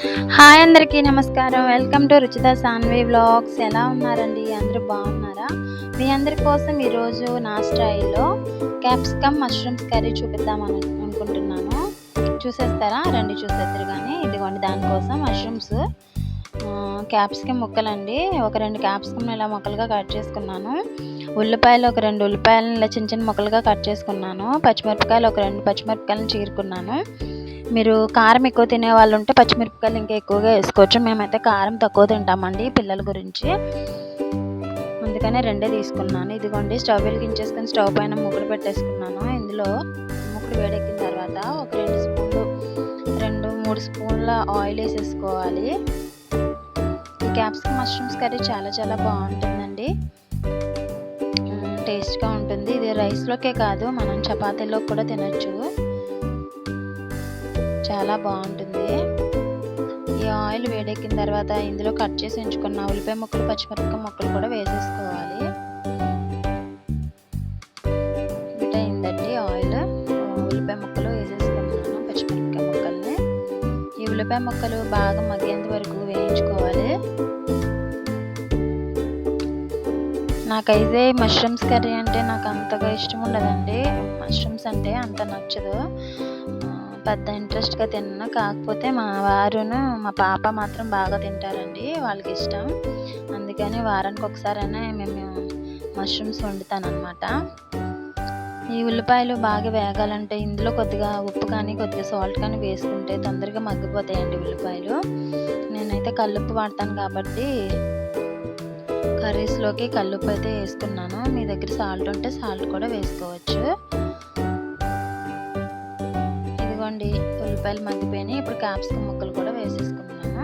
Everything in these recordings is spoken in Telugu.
హాయ్ అందరికీ నమస్కారం. Welcome to Ruchitha Sanvi vlogs. ఎలా ఉన్నారండి? అందరూ బాగున్నారా? మీ అందరి కోసం ఈరోజు నా స్టైల్లో క్యాప్సికమ్ మష్రూమ్స్ కర్రీ చూపిద్దామని అనుకుంటున్నాను. చూసేస్తారా? రండి చూసేద్దరు కానీ. ఇదిగోండి దానికోసం మష్రూమ్స్, క్యాప్సికమ్ ముక్కలండి. ఒక 2 క్యాప్సికమ్ ఇలా ముక్కలుగా కట్ చేసుకున్నాను. ఉల్లిపాయలు ఒక 2 ఉల్లిపాయలను ఇలా చిన్న చిన్న ముక్కలుగా కట్ చేసుకున్నాను. పచ్చిమిరపకాయలు ఒక 2 పచ్చిమిరపకాయలను చీరుకున్నాను. మీరు కారం ఎక్కువ తినే వాళ్ళు ఉంటే పచ్చిమిరపకాయలు ఇంకా ఎక్కువగా వేసుకోవచ్చు. మేమైతే కారం తక్కువ తింటామండి పిల్లల గురించి, అందుకనే 2 తీసుకున్నాను. ఇదిగోండి స్టవ్ వెలిగించేసుకొని స్టవ్ పైన ముగ్గురు పెట్టేసుకున్నాను. ఇందులో ముగ్గురు వేడెక్కిన తర్వాత ఒక 2-3 స్పూన్ల ఆయిల్ వేసేసుకోవాలి. ఈ క్యాప్సికమ్ మష్రూమ్స్ కర్రీ చాలా బాగుంటుందండి, టేస్ట్గా ఉంటుంది. ఇది రైస్లోకే కాదు, మనం చపాతీలోకి కూడా తినచ్చు, చాలా బాగుంటుంది. ఈ ఆయిల్ వేడెక్కిన తర్వాత ఇందులో కట్ చేసి ఉంచుకున్న ఉల్లిపాయ ముక్కలు, పచ్చిమిరపకాయ ముక్కలు కూడా వేసేసుకోవాలి. హీట్ అయిందండి ఆయిల్, ఉల్లిపాయ ముక్కలు వేసేసుకున్నాను, పచ్చిమిరపకాయ ముక్కల్ని. ఈ ఉల్లిపాయ ముక్కలు బాగా మగ్గేంత వరకు వేయించుకోవాలి. నాకైతే మష్రూమ్స్ కర్రీ అంటే నాకు అంతగా ఇష్టం ఉండదండి. మష్రూమ్స్ అంటే అంత నచ్చదు, పెద్ద ఇంట్రెస్ట్గా తిన్నా. కాకపోతే మా వారును మా పాప మాత్రం బాగా తింటారండి, వాళ్ళకి ఇష్టం. అందుకని వారానికి ఒకసారైనా మేము మష్రూమ్స్ వండుతానమాట. ఈ ఉల్లిపాయలు బాగా వేగాలంటే ఇందులో కొద్దిగా ఉప్పు కానీ కొద్దిగా సాల్ట్ కానీ వేసుకుంటే తొందరగా మగ్గిపోతాయండి ఉల్లిపాయలు. నేనైతే కల్లుప్పు వాడతాను కాబట్టి కర్రీస్లోకి కల్లుప్పు అయితే వేసుకున్నాను. మీ దగ్గర సాల్ట్ ఉంటే సాల్ట్ కూడా వేసుకోవచ్చు. ఇదిగోండి ఉల్లిపాయలు మగ్గిపోయినాయి. ఇప్పుడు క్యాప్సికమ్ ముక్కలు కూడా వేసేసుకున్నాను.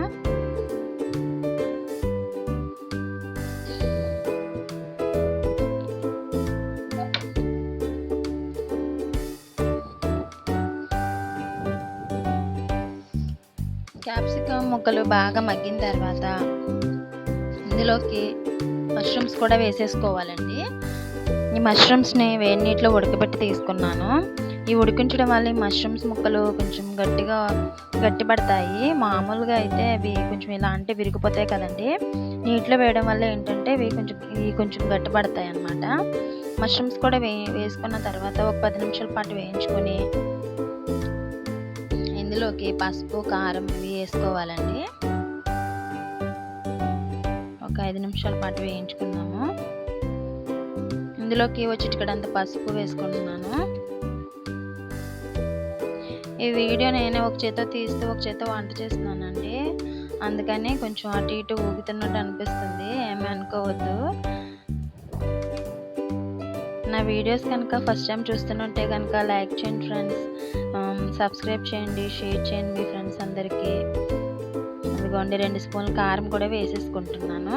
క్యాప్సికమ్ ముక్కలు బాగా మగ్గిన తర్వాత ఇందులోకి మష్రూమ్స్ కూడా వేసేసుకోవాలండి. ఈ మష్రూమ్స్ని వేడి నీటిలో ఉడకబెట్టి తీసుకున్నాను. ఈ ఉడికించడం వల్ల ఈ మష్రూమ్స్ ముక్కలు కొంచెం గట్టిపడతాయి. మామూలుగా అయితే అవి కొంచెం ఇలా అంటే విరిగిపోతాయి కదండి. నీటిలో వేయడం వల్ల ఏంటంటే ఇవి కొంచెం గట్టిపడతాయి అన్నమాట. మష్రూమ్స్ కూడా వేసుకున్న తర్వాత ఒక 10 నిమిషాల పాటు వేయించుకొని ఇందులోకి పసుపు, కారం ఇవి వేసుకోవాలండి. ఒక 5 నిమిషాల పాటు వేయించుకున్నాము. ఇందులోకి చిటికెడంత పసుపు వేసుకుంటున్నాను. ఈ వీడియో నేను ఒక చేత్తో తీస్తూ ఒక చేత్తో వంట చేస్తున్నానండి, అందుకని కొంచెం అటు ఇటు ఊగుతున్నట్టు అనిపిస్తుంది, ఏమీ అనుకోవద్దు. నా వీడియోస్ కనుక ఫస్ట్ టైం చూస్తున్నట్టే కనుక లైక్ చేయండి ఫ్రెండ్స్, సబ్స్క్రైబ్ చేయండి, షేర్ చేయండి మీ ఫ్రెండ్స్ అందరికీ. ఇదిగోండి 2 స్పూన్ల కారం కూడా వేసేసుకుంటున్నాను.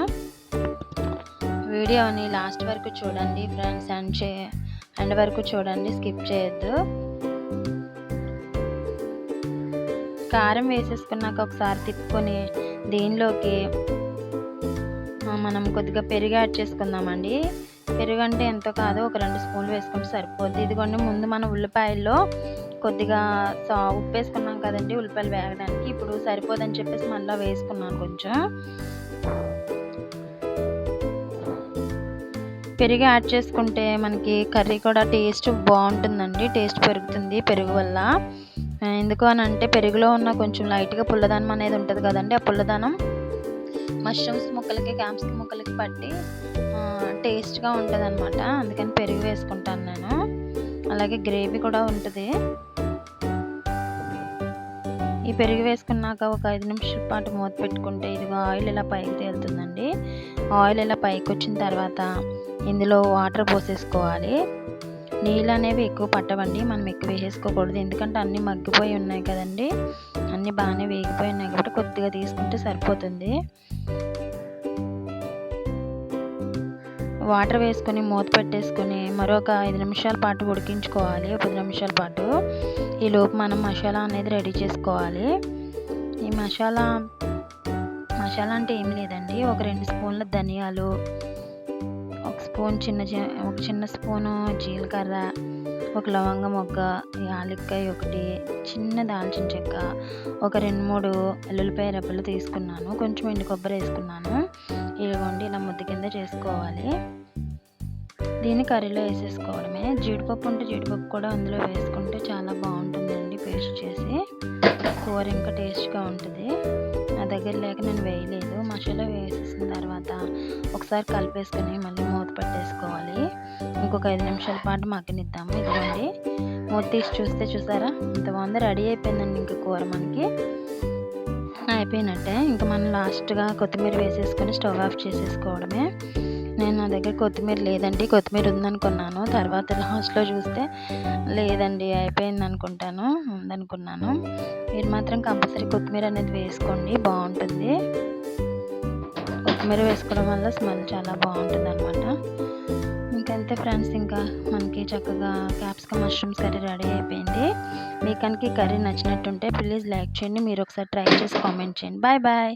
వీడియోని లాస్ట్ వరకు చూడండి ఫ్రెండ్స్, ఎండ్ వరకు చూడండి, స్కిప్ చేయొద్దు. కారం వేసేసుకున్నాక ఒకసారి తిప్పుకొని దీనిలోకి మనం కొద్దిగా పెరుగు యాడ్ చేసుకుందామండి. పెరుగు అంటే ఎంతో కాదు, ఒక 2 స్పూన్లు వేసుకుంటే సరిపోద్ది. ఇదిగోండి ముందు మనం ఉల్లిపాయల్లో కొద్దిగా ఉప్పు వేసుకున్నాం కదండి ఉల్లిపాయలు వేగడానికి, ఇప్పుడు సరిపోదని చెప్పేసి మళ్ళీ వేసుకున్నాను కొంచెం. పెరుగు యాడ్ చేసుకుంటే మనకి కర్రీ కూడా టేస్ట్ బాగుంటుందండి, టేస్ట్ పెరుగుతుంది పెరుగు వల్ల. ఎందుకు అని అంటే పెరుగులో ఉన్న కొంచెం లైట్గా పుల్లదనం అనేది ఉంటుంది కదండి, ఆ పుల్లదనం మష్రూమ్స్ ముక్కలకి, క్యాప్సికమ్ ముక్కలకి పట్టి టేస్ట్గా ఉంటుంది అనమాట. అందుకని పెరుగు వేసుకుంటాను నేను. అలాగే గ్రేవీ కూడా ఉంటుంది. ఈ పెరుగు వేసుకున్నాక ఒక 5 నిమిషాల పాటు మూత పెట్టుకుంటే ఇదిగో ఆయిల్ ఇలా పైకి తేలుతుందండి. ఆయిల్ ఇలా పైకి వచ్చిన తర్వాత ఇందులో వాటర్ పోసేసుకోవాలి. నీళ్ళు అనేవి ఎక్కువ పట్టవండి, మనం ఎక్కువ వేసేసుకోకూడదు, ఎందుకంటే అన్నీ మగ్గిపోయి ఉన్నాయి కదండి, అన్నీ బాగానే వేగిపోయి ఉన్నాయి కాబట్టి కొద్దిగా తీసుకుంటే సరిపోతుంది. వాటర్ వేసుకొని మూత పెట్టేసుకొని మరొక 5 నిమిషాల పాటు ఉడికించుకోవాలి, 10 నిమిషాల పాటు. ఈలోపు మనం మసాలా అనేది రెడీ చేసుకోవాలి. ఈ మసాలా అంటే ఏం లేదండి, ఒక 2 స్పూన్ల ధనియాలు, ఒక చిన్న స్పూను జీలకర్ర, ఒక లవంగ మొగ్గ, యాలక్కాయ ఒకటి, చిన్న దాల్చిన చెక్క, ఒక 2, 3 ఎల్లుల్లిపాయ రెబ్బలు తీసుకున్నాను. కొంచెం ఎండు కొబ్బరి వేసుకున్నాను. ఇదిగోండి ఇలా ముద్ద కింద చేసుకోవాలి. దీన్ని కర్రీలో వేసేసుకోవడమే. జీడిపప్పు ఉంటే జీడిపప్పు కూడా అందులో వేసుకుంటే చాలా బాగుంటుందండి. పేస్ట్ చేసి కూర ఇంకా టేస్ట్గా ఉంటుంది. నా దగ్గర లేక నేను వేయలేదు. మసాలా వేసేసిన తర్వాత ఒకసారి కలిపేసుకొని మళ్ళీ మూత పెట్టేసుకోవాలి. ఇంకొక 5 నిమిషాల పాటు మగ్గనిద్దాము. ఇదిగోండి మూత తీసి చూసారా ఇంత బాగుంది. రెడీ అయిపోయిందండి. ఇంకా కూర మనకి అయిపోయినట్టే. ఇంకా మనం లాస్ట్గా కొత్తిమీర వేసేసుకొని స్టవ్ ఆఫ్ చేసేసుకోవడమే. నా దగ్గర కొత్తిమీర లేదండి. కొత్తిమీర ఉందనుకున్నాను. తర్వాత లాస్ట్లో చూస్తే లేదండి, అయిపోయింది అనుకుంటాను, ఉందనుకున్నాను. మీరు మాత్రం కంపల్సరీ కొత్తిమీర అనేది వేసుకోండి, బాగుంటుంది. కొత్తిమీర వేసుకోవడం వల్ల స్మెల్ చాలా బాగుంటుంది అనమాట. ఇంకంతే ఫ్రెండ్స్, ఇంకా మనకి చక్కగా క్యాప్సికమ్ మష్రూమ్స్ కర్రీ రెడీ అయిపోయింది. మీకు కనుక ఈ కర్రీ నచ్చినట్టుంటే ప్లీజ్ లైక్ చేయండి. మీరు ఒకసారి ట్రై చేసి కామెంట్ చేయండి. Bye bye.